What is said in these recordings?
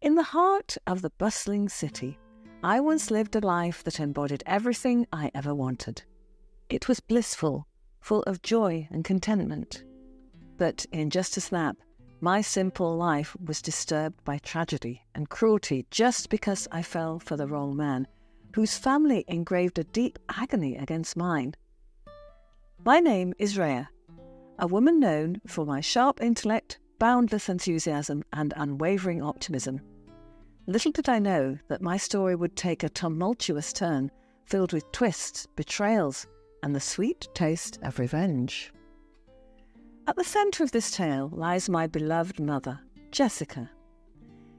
In the heart of the bustling city, I once lived a life that embodied everything I ever wanted. It was blissful, full of joy and contentment. But in just a snap, my simple life was disturbed by tragedy and cruelty just because I fell for the wrong man, whose family engraved a deep agony against mine. My name is Rhea, a woman known for my sharp intellect, boundless enthusiasm, and unwavering optimism. Little did I know that my story would take a tumultuous turn, filled with twists, betrayals, and the sweet taste of revenge. At the centre of this tale lies my beloved mother, Jessica.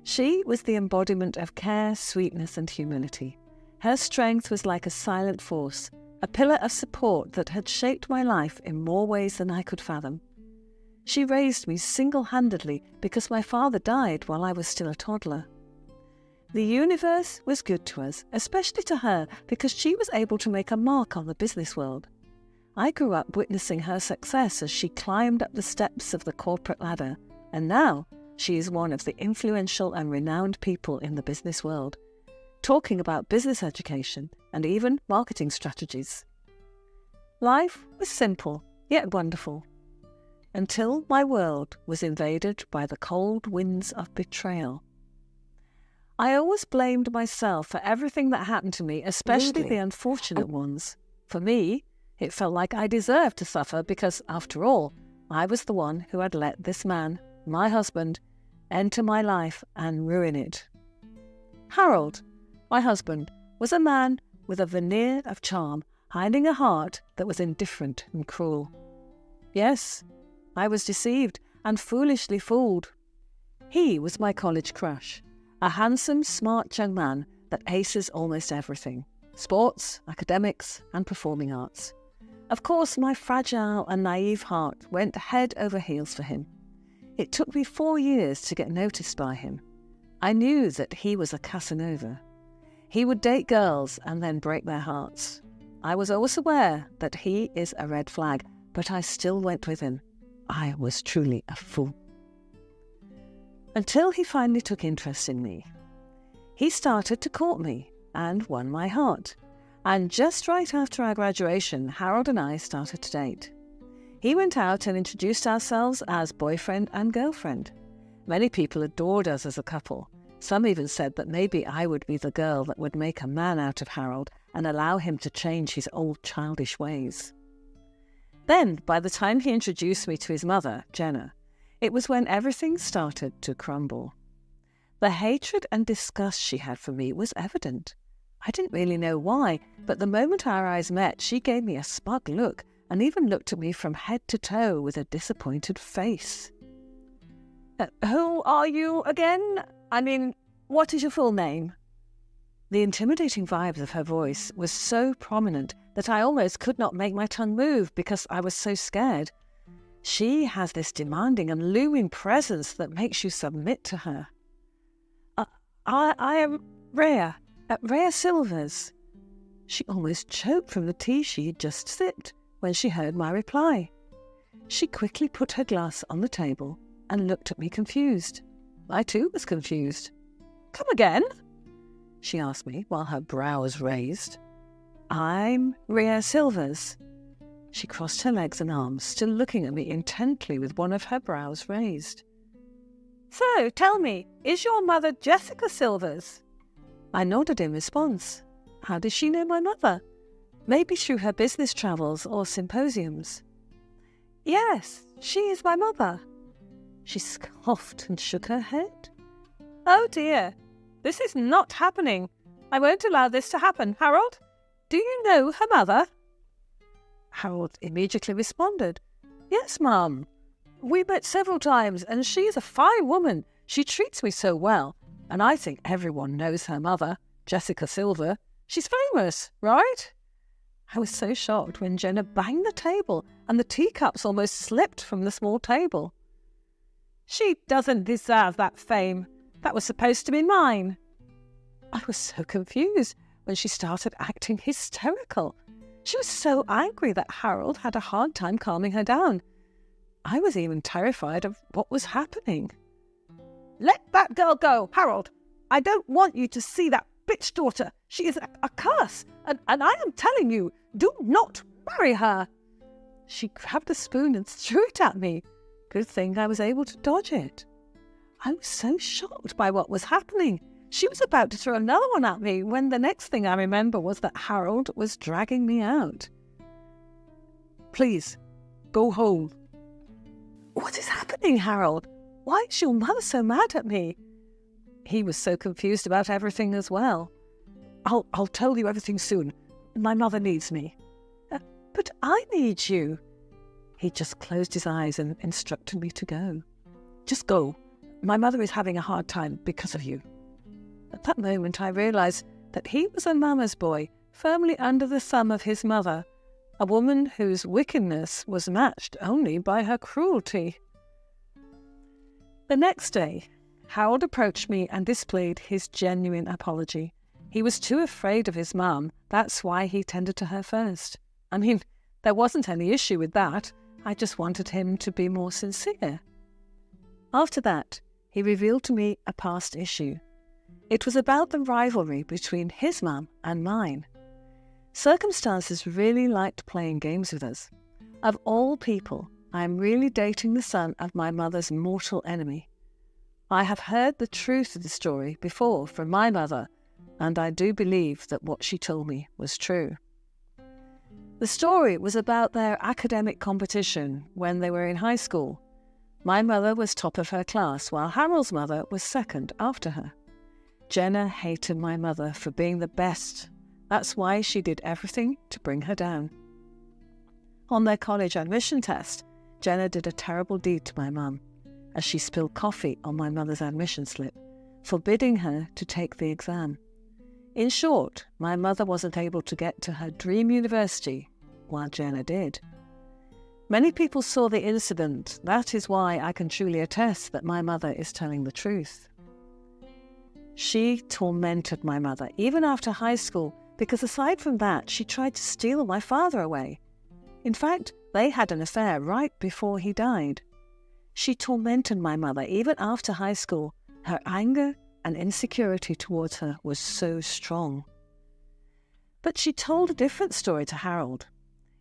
She was the embodiment of care, sweetness, and humility. Her strength was like a silent force, a pillar of support that had shaped my life in more ways than I could fathom. She raised me single-handedly because my father died while I was still a toddler. The universe was good to us, especially to her, because she was able to make a mark on the business world. I grew up witnessing her success as she climbed up the steps of the corporate ladder, and now she is one of the influential and renowned people in the business world, talking about business education and even marketing strategies. Life was simple, yet wonderful, until my world was invaded by the cold winds of betrayal. I always blamed myself for everything that happened to me, especially the unfortunate ones. For me, it felt like I deserved to suffer because, after all, I was the one who had let this man, my husband, enter my life and ruin it. Harold, my husband, was a man with a veneer of charm, hiding a heart that was indifferent and cruel. Yes, I was deceived and foolishly fooled. He was my college crush, a handsome, smart young man that aces almost everything: sports, academics, and performing arts. Of course, my fragile and naive heart went head over heels for him. It took me 4 years to get noticed by him. I knew that he was a Casanova. He would date girls and then break their hearts. I was always aware that he is a red flag, but I still went with him. I was truly a fool. Until he finally took interest in me. He started to court me and won my heart. And just right after our graduation, Harold and I started to date. He went out and introduced ourselves as boyfriend and girlfriend. Many people adored us as a couple. Some even said that maybe I would be the girl that would make a man out of Harold and allow him to change his old childish ways. Then, by the time he introduced me to his mother, Jenna, it was when everything started to crumble. The hatred and disgust she had for me was evident. I didn't really know why, but the moment our eyes met, she gave me a smug look and even looked at me from head to toe with a disappointed face. Who are you again? I mean, what is your full name? The intimidating vibes of her voice was so prominent that I almost could not make my tongue move because I was so scared. She has this demanding and looming presence that makes you submit to her. I am Rhea. Rhea Silvers. She almost choked from the tea she had just sipped when she heard my reply. She quickly put her glass on the table and looked at me confused. I too was confused. Come again? She asked me while her brows raised. I'm Rhea Silvers. She crossed her legs and arms, still looking at me intently with one of her brows raised. So, tell me, is your mother Jessica Silvers? I nodded in response. How does she know my mother? Maybe through her business travels or symposiums. Yes, she is my mother. She scoffed and shook her head. Oh dear, this is not happening. I won't allow this to happen. Harold, do you know her mother? Harold immediately responded. Yes, Mum. We met several times and she is a fine woman. She treats me so well. And I think everyone knows her mother, Jessica Silver. She's famous, right? I was so shocked when Jenna banged the table and the teacups almost slipped from the small table. She doesn't deserve that fame. That was supposed to be mine. I was so confused when she started acting hysterical. She was so angry that Harold had a hard time calming her down. I was even terrified of what was happening. Let that girl go, Harold. I don't want you to see that bitch daughter. She is a curse, and I am telling you, do not marry her. She grabbed a spoon and threw it at me. Good thing I was able to dodge it. I was so shocked by what was happening. She was about to throw another one at me when the next thing I remember was that Harold was dragging me out. Please, go home. What is happening, Harold? Why is your mother so mad at me? He was so confused about everything as well. I'll tell you everything soon. My mother needs me. But I need you. He just closed his eyes and instructed me to go. Just go. My mother is having a hard time because of you. At that moment, I realised that he was a mama's boy, firmly under the thumb of his mother, a woman whose wickedness was matched only by her cruelty. The next day, Harold approached me and displayed his genuine apology. He was too afraid of his mum. That's why he tended to her first. I mean, there wasn't any issue with that. I just wanted him to be more sincere. After that, he revealed to me a past issue. It was about the rivalry between his mum and mine. Circumstances really liked playing games with us. Of all people, I am really dating the son of my mother's mortal enemy. I have heard the truth of the story before from my mother, and I do believe that what she told me was true. The story was about their academic competition when they were in high school. My mother was top of her class, while Harold's mother was second after her. Jenna hated my mother for being the best. That's why she did everything to bring her down. On their college admission test, Jenna did a terrible deed to my mum, as she spilled coffee on my mother's admission slip, forbidding her to take the exam. In short, my mother wasn't able to get to her dream university, while Jenna did. Many people saw the incident. That is why I can truly attest that my mother is telling the truth. She tormented my mother, even after high school, because aside from that, she tried to steal my father away. In fact, they had an affair right before he died. She tormented my mother even after high school. Her anger and insecurity towards her was so strong. But she told a different story to Harold.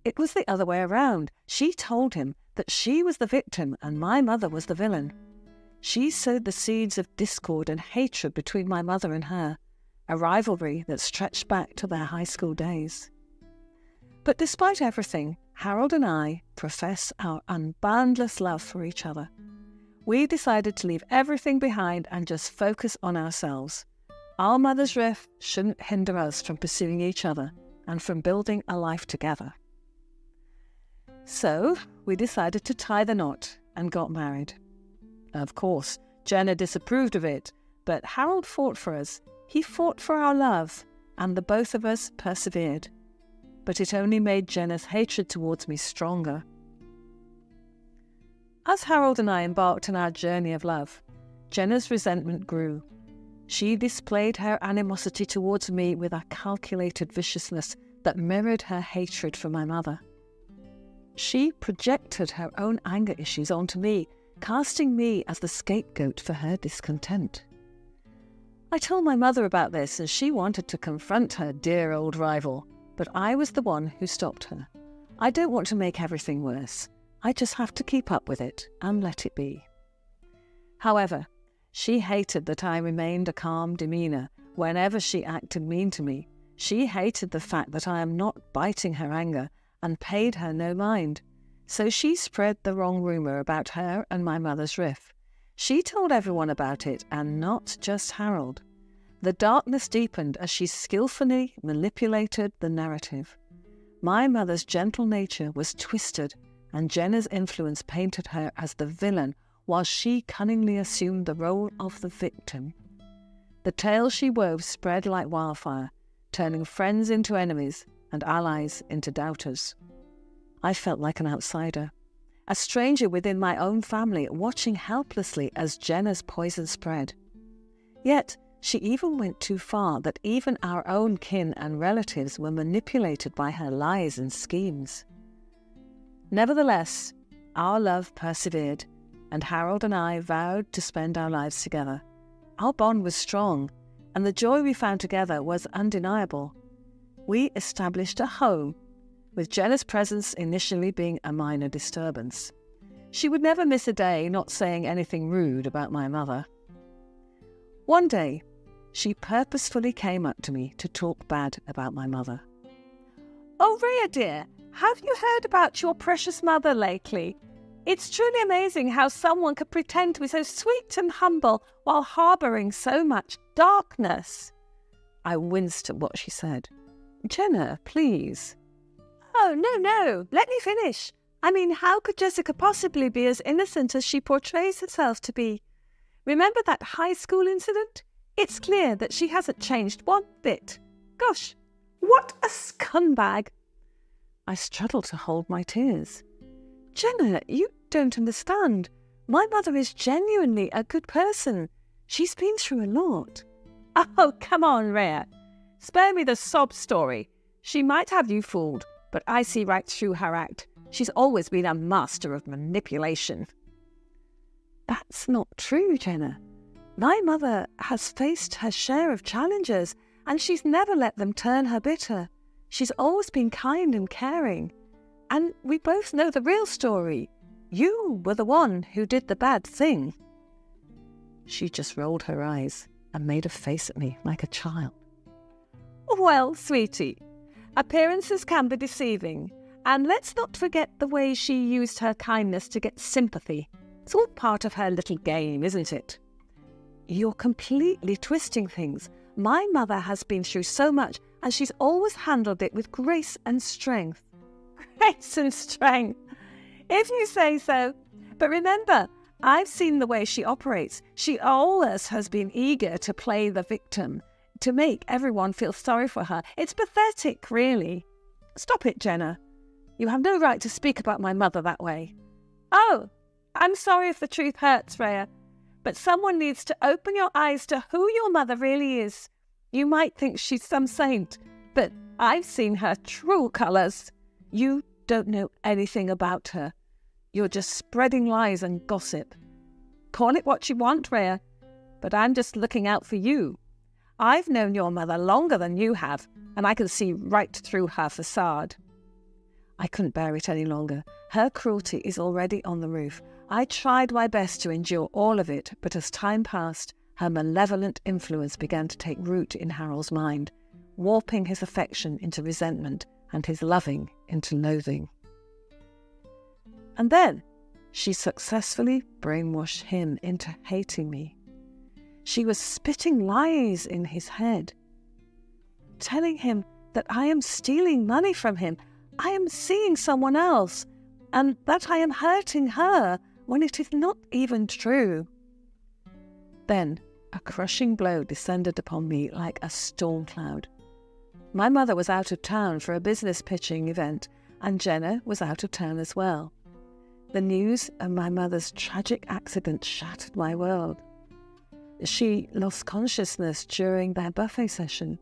It was the other way around. She told him that she was the victim and my mother was the villain. She sowed the seeds of discord and hatred between my mother and her, a rivalry that stretched back to their high school days. But despite everything, Harold and I profess our unboundless love for each other. We decided to leave everything behind and just focus on ourselves. Our mother's rift shouldn't hinder us from pursuing each other and from building a life together. So we decided to tie the knot and got married. Of course, Jenna disapproved of it, but Harold fought for us. He fought for our love, and the both of us persevered. But it only made Jenna's hatred towards me stronger. As Harold and I embarked on our journey of love, Jenna's resentment grew. She displayed her animosity towards me with a calculated viciousness that mirrored her hatred for my mother. She projected her own anger issues onto me, casting me as the scapegoat for her discontent. I told my mother about this and she wanted to confront her dear old rival, but I was the one who stopped her. I don't want to make everything worse. I just have to keep up with it and let it be. However, she hated that I remained a calm demeanour whenever she acted mean to me. She hated the fact that I am not biting her anger and paid her no mind. So she spread the wrong rumour about her and my mother's rift. She told everyone about it, and not just Harold. The darkness deepened as she skillfully manipulated the narrative. My mother's gentle nature was twisted, and Jenna's influence painted her as the villain, while she cunningly assumed the role of the victim. The tale she wove spread like wildfire, turning friends into enemies and allies into doubters. I felt like an outsider, a stranger within my own family, watching helplessly as Jenna's poison spread. Yet, she even went too far that even our own kin and relatives were manipulated by her lies and schemes. Nevertheless, our love persevered, and Harold and I vowed to spend our lives together. Our bond was strong, and the joy we found together was undeniable. We established a home, with Jenna's presence initially being a minor disturbance. She would never miss a day not saying anything rude about my mother. One day, she purposefully came up to me to talk bad about my mother. "Oh, Rhea dear, have you heard about your precious mother lately? It's truly amazing how someone could pretend to be so sweet and humble while harbouring so much darkness." I winced at what she said. "Jenna, please." "Oh, no, let me finish. I mean, how could Jessica possibly be as innocent as she portrays herself to be? Remember that high school incident? It's clear that she hasn't changed one bit. Gosh, what a scumbag." I struggled to hold my tears. "Jenna, you don't understand. My mother is genuinely a good person. She's been through a lot." "Oh, come on, Rhea. Spare me the sob story. She might have you fooled, but I see right through her act. She's always been a master of manipulation." "That's not true, Jenna. My mother has faced her share of challenges, and she's never let them turn her bitter. She's always been kind and caring. And we both know the real story. You were the one who did the bad thing." She just rolled her eyes and made a face at me like a child. "Well, sweetie, appearances can be deceiving, and let's not forget the way she used her kindness to get sympathy. It's all part of her little game, isn't it?" "You're completely twisting things. My mother has been through so much, and she's always handled it with grace and strength." "Grace and strength, if you say so. But remember, I've seen the way she operates. She always has been eager to play the victim, to make everyone feel sorry for her. It's pathetic, really." "Stop it, Jenna. You have no right to speak about my mother that way." "Oh, I'm sorry if the truth hurts, Rhea, but someone needs to open your eyes to who your mother really is. You might think she's some saint, but I've seen her true colours." "You don't know anything about her. You're just spreading lies and gossip." "Call it what you want, Rhea, but I'm just looking out for you. I've known your mother longer than you have, and I can see right through her facade." I couldn't bear it any longer. Her cruelty is already on the roof. I tried my best to endure all of it, but as time passed, her malevolent influence began to take root in Harold's mind, warping his affection into resentment and his loving into loathing. And then she successfully brainwashed him into hating me. She was spitting lies in his head, telling him that I am stealing money from him, I am seeing someone else, and that I am hurting her when it is not even true. Then a crushing blow descended upon me like a storm cloud. My mother was out of town for a business pitching event, and Jenna was out of town as well. The news of my mother's tragic accident shattered my world. She lost consciousness during their buffet session,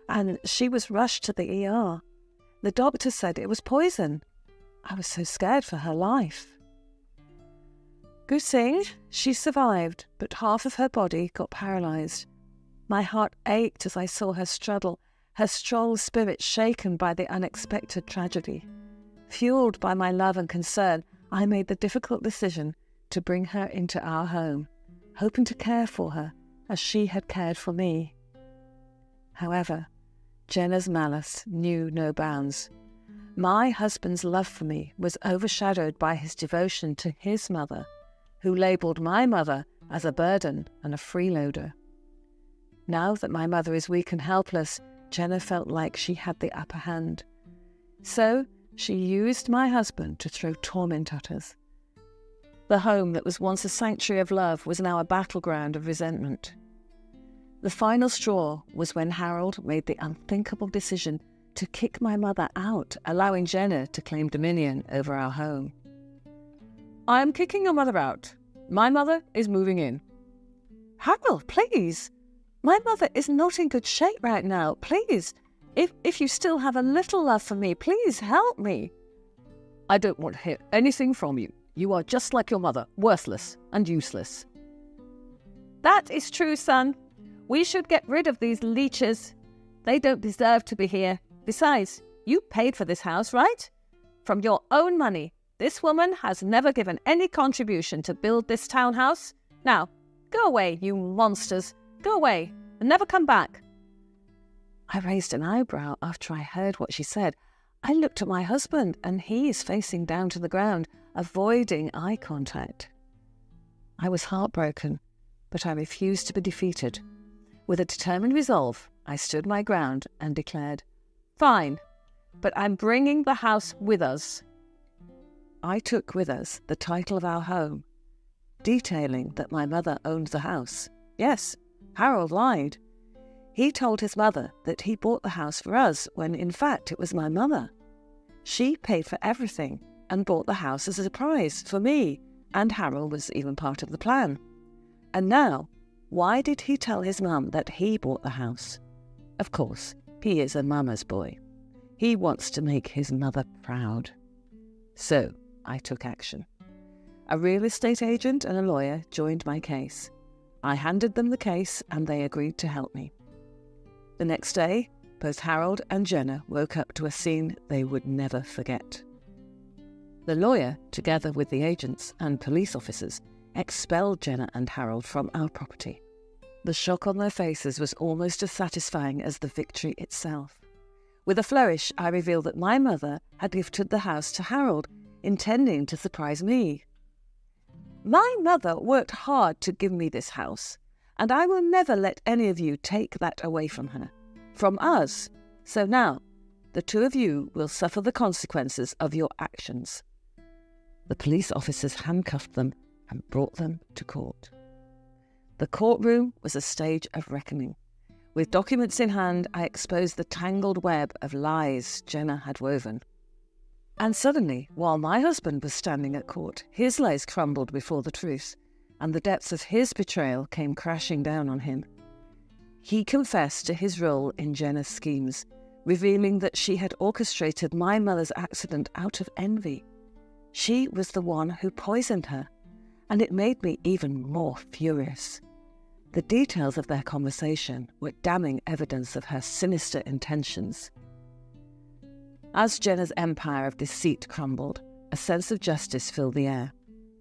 and she was rushed to the ER. The doctor said it was poison. I was so scared for her life. Good thing she survived, but half of her body got paralysed. My heart ached as I saw her struggle, her strong spirit shaken by the unexpected tragedy. Fueled by my love and concern, I made the difficult decision to bring her into our home, hoping to care for her as she had cared for me. However, Jenna's malice knew no bounds. My husband's love for me was overshadowed by his devotion to his mother, who labelled my mother as a burden and a freeloader. Now that my mother is weak and helpless, Jenna felt like she had the upper hand. So she used my husband to throw torment at us. The home that was once a sanctuary of love was now a battleground of resentment. The final straw was when Harold made the unthinkable decision to kick my mother out, allowing Jenna to claim dominion over our home. "I am kicking your mother out. My mother is moving in." "Harold, please. My mother is not in good shape right now. Please, if you still have a little love for me, please help me." "I don't want to hear anything from you. You are just like your mother, worthless and useless." "That is true, son. We should get rid of these leeches. They don't deserve to be here. Besides, you paid for this house, right? From your own money. This woman has never given any contribution to build this townhouse. Now, go away, you monsters. Go away and never come back." I raised an eyebrow after I heard what she said. I looked at my husband, and he is facing down to the ground, avoiding eye contact. I was heartbroken, but I refused to be defeated. With a determined resolve, I stood my ground and declared, "Fine, but I'm bringing the house with us." I took with us the title of our home, detailing that my mother owned the house. Yes, Harold lied. He told his mother that he bought the house for us when in fact it was my mother. She paid for everything and bought the house as a surprise for me, and Harold was even part of the plan. And now, why did he tell his mum that he bought the house? Of course, he is a mama's boy. He wants to make his mother proud. So, I took action. A real estate agent and a lawyer joined my case. I handed them the case and they agreed to help me. The next day, both Harold and Jenna woke up to a scene they would never forget. The lawyer, together with the agents and police officers, expelled Jenna and Harold from our property. The shock on their faces was almost as satisfying as the victory itself. With a flourish, I revealed that my mother had gifted the house to Harold, intending to surprise me. "My mother worked hard to give me this house, and I will never let any of you take that away from her. From us. So now, the two of you will suffer the consequences of your actions." The police officers handcuffed them and brought them to court. The courtroom was a stage of reckoning. With documents in hand, I exposed the tangled web of lies Jenna had woven. And suddenly, while my husband was standing at court, his lies crumbled before the truth, and the depths of his betrayal came crashing down on him. He confessed to his role in Jenna's schemes, revealing that she had orchestrated my mother's accident out of envy. She was the one who poisoned her, and it made me even more furious. The details of their conversation were damning evidence of her sinister intentions. As Jenna's empire of deceit crumbled, a sense of justice filled the air.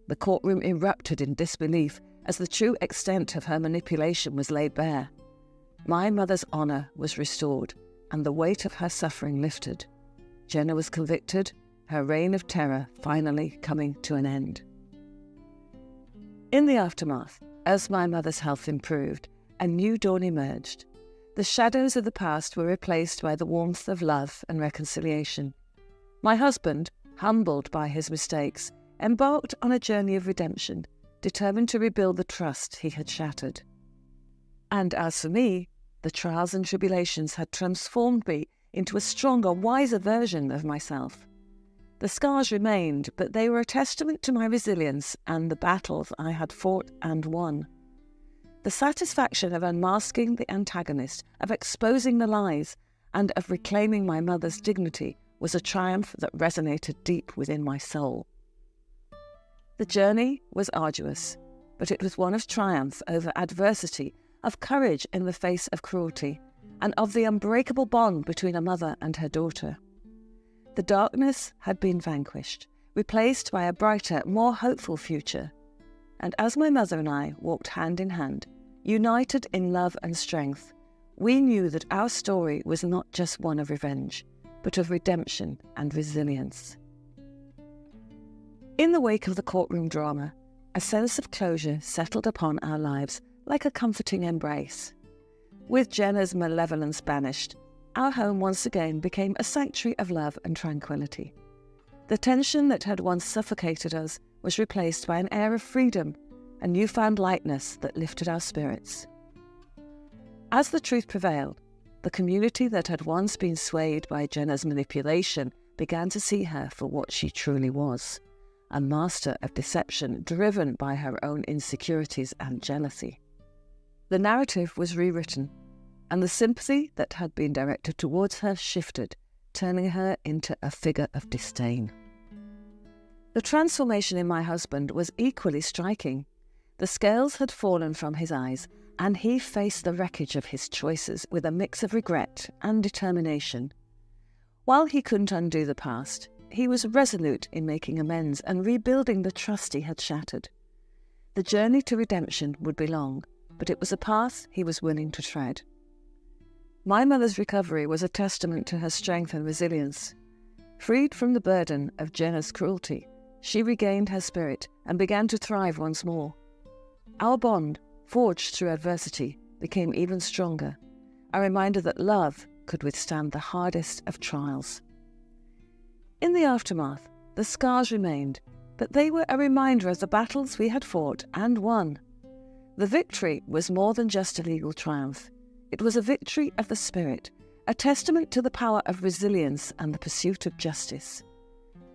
The courtroom erupted in disbelief as the true extent of her manipulation was laid bare. My mother's honour was restored, and the weight of her suffering lifted. Jenna was convicted, her reign of terror finally coming to an end. In the aftermath, as my mother's health improved, a new dawn emerged. The shadows of the past were replaced by the warmth of love and reconciliation. My husband, humbled by his mistakes, embarked on a journey of redemption, determined to rebuild the trust he had shattered. And as for me, the trials and tribulations had transformed me into a stronger, wiser version of myself. The scars remained, but they were a testament to my resilience and the battles I had fought and won. The satisfaction of unmasking the antagonist, of exposing the lies, and of reclaiming my mother's dignity was a triumph that resonated deep within my soul. The journey was arduous, but it was one of triumph over adversity, of courage in the face of cruelty, and of the unbreakable bond between a mother and her daughter. The darkness had been vanquished, replaced by a brighter, more hopeful future. And as my mother and I walked hand in hand, united in love and strength, we knew that our story was not just one of revenge, but of redemption and resilience. In the wake of the courtroom drama, a sense of closure settled upon our lives like a comforting embrace. With Jenna's malevolence banished, our home once again became a sanctuary of love and tranquility. The tension that had once suffocated us was replaced by an air of freedom, a newfound lightness that lifted our spirits. As the truth prevailed, the community that had once been swayed by Jenna's manipulation began to see her for what she truly was, a master of deception driven by her own insecurities and jealousy. The narrative was rewritten, and the sympathy that had been directed towards her shifted, turning her into a figure of disdain. The transformation in my husband was equally striking. The scales had fallen from his eyes, and he faced the wreckage of his choices with a mix of regret and determination. While he couldn't undo the past, he was resolute in making amends and rebuilding the trust he had shattered. The journey to redemption would be long, but it was a path he was willing to tread. My mother's recovery was a testament to her strength and resilience. Freed from the burden of Jenna's cruelty, she regained her spirit and began to thrive once more. Our bond, forged through adversity, became even stronger, a reminder that love could withstand the hardest of trials. In the aftermath, the scars remained, but they were a reminder of the battles we had fought and won. The victory was more than just a legal triumph. It was a victory of the spirit, a testament to the power of resilience and the pursuit of justice.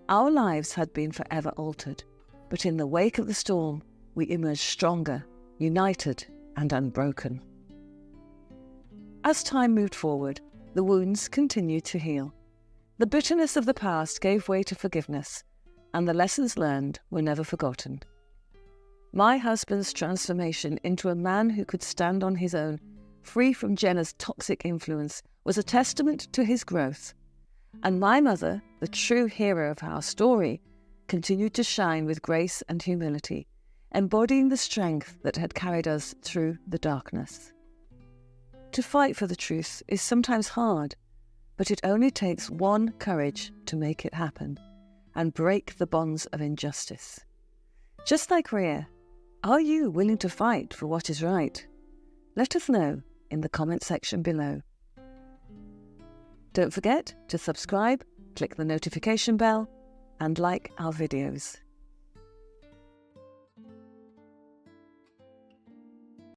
Our lives had been forever altered, but in the wake of the storm, we emerged stronger, united and unbroken. As time moved forward, the wounds continued to heal. The bitterness of the past gave way to forgiveness, and the lessons learned were never forgotten. My husband's transformation into a man who could stand on his own, free from Jenna's toxic influence, was a testament to his growth. And my mother, the true hero of our story, continued to shine with grace and humility, embodying the strength that had carried us through the darkness. To fight for the truth is sometimes hard, but it only takes one courage to make it happen and break the bonds of injustice. Just like Rhea, are you willing to fight for what is right? Let us know in the comment section below. Don't forget to subscribe, click the notification bell, and like our videos.